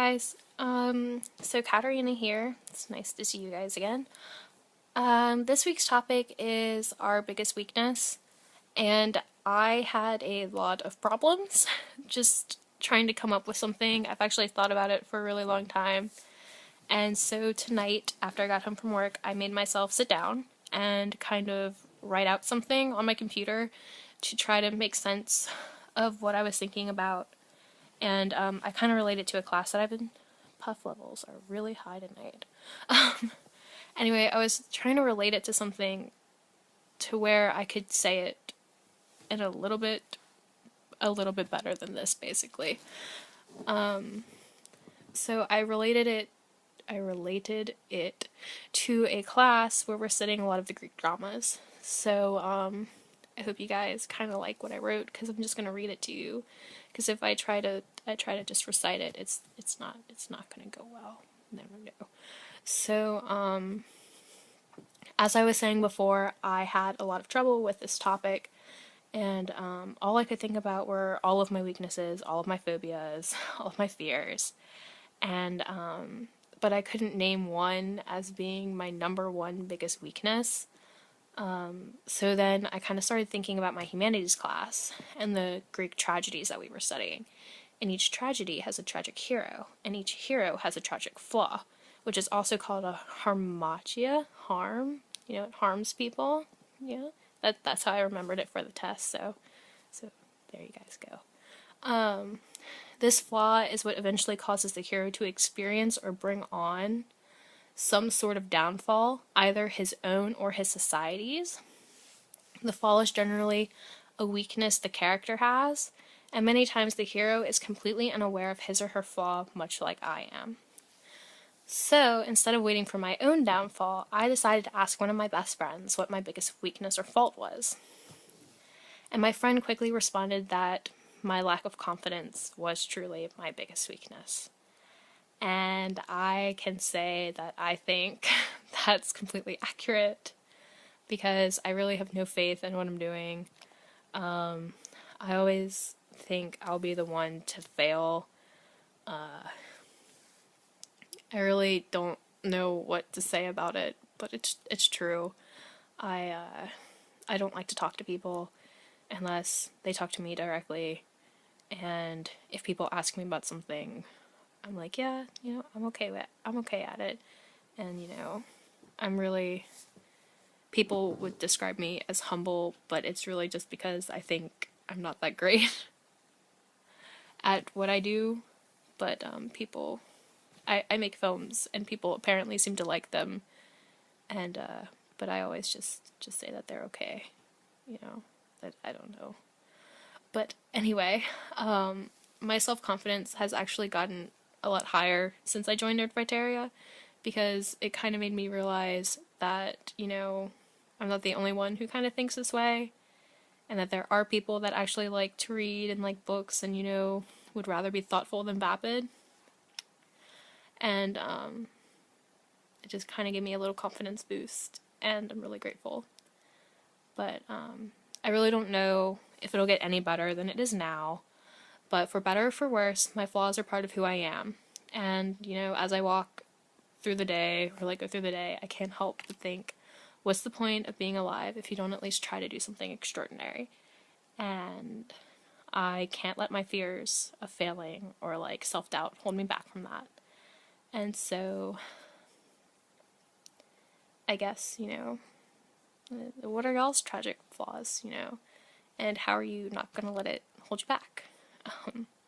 guys. So Caterina here. It's nice to see you guys again. This week's topic is our biggest weakness, and I had a lot of problems just trying to come up with something. I've actually thought about it for a really long time. And so tonight, after I got home from work, I made myself sit down and kind of write out something on my computer to try to make sense of what I was thinking about. And I kind of relate it to a class that I've been. Puff levels are really high tonight. Anyway, I was trying to relate it to something to where I could say it in a little bit better than this, basically. So I related it to a class where we're studying a lot of the Greek dramas. So I hope you guys kind of like what I wrote, because I'm just gonna read it to you. Because if I try to just recite it, it's not gonna go well. Never know. So as I was saying before, I had a lot of trouble with this topic, and all I could think about were all of my weaknesses, all of my phobias, all of my fears, and but I couldn't name one as being my number one biggest weakness. So then I kind of started thinking about my humanities class and the Greek tragedies that we were studying. And each tragedy has a tragic hero, and each hero has a tragic flaw, which is also called a harmatia, harm. You know, it harms people. Yeah, that's how I remembered it for the test. So there you guys go. This flaw is what eventually causes the hero to experience or bring on some sort of downfall, either his own or his society's. The flaw is generally a weakness the character has, and many times the hero is completely unaware of his or her flaw, much like I am. So, instead of waiting for my own downfall, I decided to ask one of my best friends what my biggest weakness or fault was. And my friend quickly responded that my lack of confidence was truly my biggest weakness. And I can say that I think that's completely accurate, because I really have no faith in what I'm doing. I always think I'll be the one to fail. I really don't know what to say about it, but it's true. I don't like to talk to people unless they talk to me directly, and if people ask me about something, I'm like, yeah, I'm okay at it, and people would describe me as humble, but it's really just because I think I'm not that great at what I do. But I make films, and people apparently seem to like them, and but I always just say that they're okay, that I don't know. But anyway, my self-confidence has actually gotten a lot higher since I joined Harmatia, because it kind of made me realize that, I'm not the only one who kind of thinks this way, and that there are people that actually like to read and like books and, would rather be thoughtful than vapid. And it just kind of gave me a little confidence boost, and I'm really grateful. But I really don't know if it'll get any better than it is now. But for better or for worse, my flaws are part of who I am. And, as I walk through the day, or go through the day, I can't help but think, what's the point of being alive if you don't at least try to do something extraordinary? And I can't let my fears of failing or self-doubt hold me back from that. And so I guess, what are y'all's tragic flaws, and how are you not gonna let it hold you back?